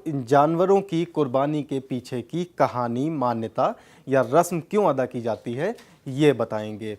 इन जानवरों की कुर्बानी के पीछे की कहानी, मान्यता या रस्म क्यों अदा की जाती है, ये बताएंगे।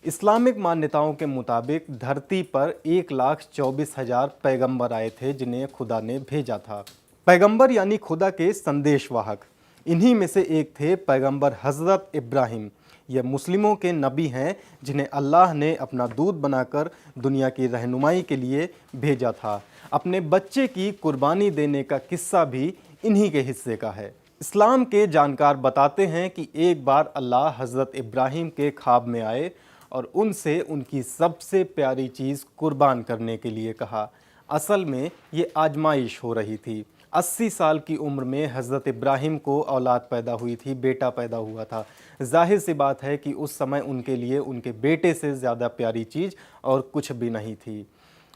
इस्लामिक मान्यताओं के मुताबिक धरती पर 1,24,000 पैगंबर आए थे जिन्हें खुदा ने भेजा था। पैगंबर यानी खुदा के संदेशवाहक। इन्हीं में से एक थे पैगंबर हज़रत इब्राहिम। ये मुस्लिमों के नबी हैं जिन्हें अल्लाह ने अपना दूत बनाकर दुनिया की रहनुमाई के लिए भेजा था। अपने बच्चे की कुर्बानी देने का किस्सा भी इन्हीं के हिस्से का है। इस्लाम के जानकार बताते हैं कि एक बार अल्लाह हज़रत इब्राहिम के ख्वाब में आए और उनसे उनकी सबसे प्यारी चीज़ कुर्बान करने के लिए कहा। असल में ये आजमाइश हो रही थी। 80 साल की उम्र में हज़रत इब्राहिम को औलाद पैदा हुई थी, बेटा पैदा हुआ था। जाहिर सी बात है कि उस समय उनके लिए उनके बेटे से ज़्यादा प्यारी चीज़ और कुछ भी नहीं थी।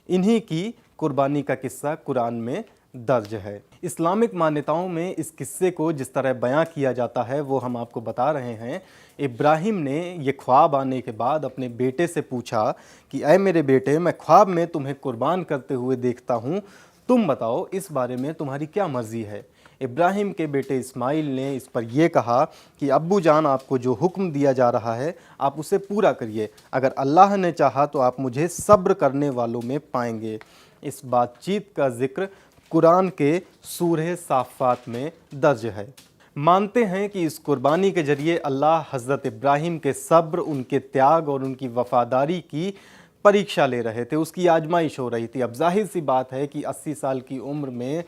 इन्हीं की कुर्बानी का किस्सा कुरान में दर्ज है। इस्लामिक मान्यताओं में इस किस्से को जिस तरह बयां किया जाता है वो हम आपको बता रहे हैं। इब्राहिम ने ये ख्वाब आने के बाद अपने बेटे से पूछा कि ऐ मेरे बेटे, मैं ख्वाब में तुम्हें कुर्बान करते हुए देखता हूँ, तुम बताओ इस बारे में तुम्हारी क्या मर्जी है। इब्राहिम के बेटे इस्माइल ने इस पर यह कहा कि अब्बू जान, आपको जो हुक्म दिया जा रहा है आप उसे पूरा करिए। अगर अल्लाह ने चाहा तो आप मुझे सब्र करने वालों में पाएंगे। इस बातचीत का जिक्र कुरान के सूरह साफ़ात में दर्ज है। मानते हैं कि इस कुर्बानी के जरिए अल्लाह हज़रत इब्राहिम के सब्र, उनके त्याग और उनकी वफ़ादारी की परीक्षा ले रहे थे, उसकी आजमाइश हो रही थी। अब जाहिर सी बात है कि 80 साल की उम्र में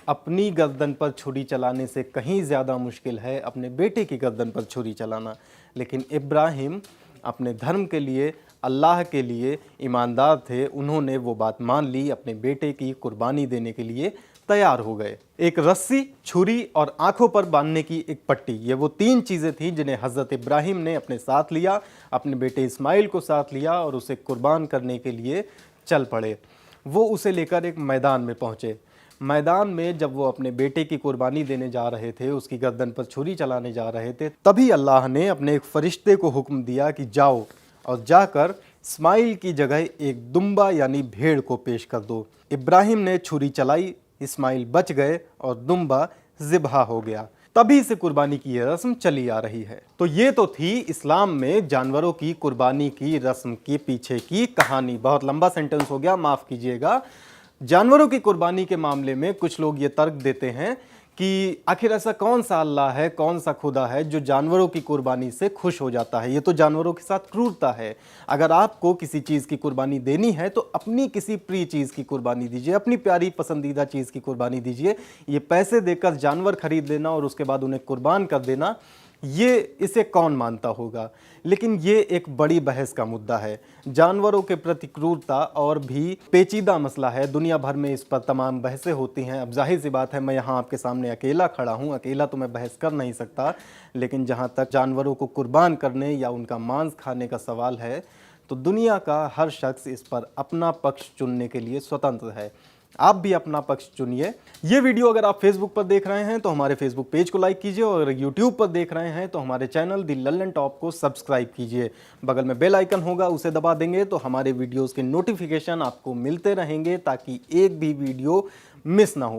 अपनी गर्दन पर छुरी चलाने से कहीं ज़्यादा मुश्किल है अपने बेटे की गर्दन पर छुरी चलाना। लेकिन इब्राहिम अपने धर्म के लिए, अल्लाह के लिए ईमानदार थे। उन्होंने वो बात मान ली, अपने बेटे की कुर्बानी देने के लिए तैयार हो गए। एक रस्सी, छुरी और आंखों पर बांधने की एक पट्टी, ये वो 3 चीज़ें थीं जिन्हें हज़रत इब्राहिम ने अपने साथ लिया, अपने बेटे इस्माइल को साथ लिया और उसे कुर्बान करने के लिए चल पड़े। वो उसे लेकर एक मैदान में पहुँचे। मैदान में जब वो अपने बेटे की कुर्बानी देने जा रहे थे, उसकी गर्दन पर छुरी चलाने जा रहे थे, तभी अल्लाह ने अपने एक फरिश्ते को हुक्म दिया कि जाओ और जाकर इस्माइल की जगह एक दुम्बा यानी भेड़ को पेश कर दो। इब्राहिम ने छुरी चलाई, इस्माइल बच गए और दुम्बा ज़िबहा हो गया। तभी से कुर्बानी की यह रस्म चली आ रही है। तो ये तो थी इस्लाम में जानवरों की कुर्बानी की रस्म के पीछे की कहानी। बहुत लंबा सेंटेंस हो गया, माफ़ कीजिएगा। जानवरों की कुर्बानी के मामले में कुछ लोग ये तर्क देते हैं कि आखिर ऐसा कौन सा अल्लाह है, कौन सा खुदा है जो जानवरों की कुर्बानी से खुश हो जाता है। ये तो जानवरों के साथ क्रूरता है। अगर आपको किसी चीज़ की कुर्बानी देनी है तो अपनी किसी प्रिय चीज़ की कुर्बानी दीजिए, अपनी प्यारी पसंदीदा चीज़ की कुर्बानी दीजिए। ये पैसे देकर जानवर खरीद लेना और उसके बाद उन्हें कुर्बान कर देना, ये इसे कौन मानता होगा। लेकिन ये एक बड़ी बहस का मुद्दा है। जानवरों के प्रति क्रूरता और भी पेचीदा मसला है। दुनिया भर में इस पर तमाम बहसें होती हैं। अब जाहिर सी बात है, मैं यहाँ आपके सामने अकेला खड़ा हूँ, अकेला तो मैं बहस कर नहीं सकता। लेकिन जहाँ तक जानवरों को कुर्बान करने या उनका मांस खाने का सवाल है, तो दुनिया का हर शख्स इस पर अपना पक्ष चुनने के लिए स्वतंत्र है। आप भी अपना पक्ष चुनिए। ये वीडियो अगर आप फेसबुक पर देख रहे हैं तो हमारे फेसबुक पेज को लाइक कीजिए और अगर यूट्यूब पर देख रहे हैं तो हमारे चैनल दी लल्लन टॉप को सब्सक्राइब कीजिए। बगल में बेल आइकन होगा, उसे दबा देंगे तो हमारे वीडियोस के नोटिफिकेशन आपको मिलते रहेंगे ताकि एक भी वीडियो मिस ना हो।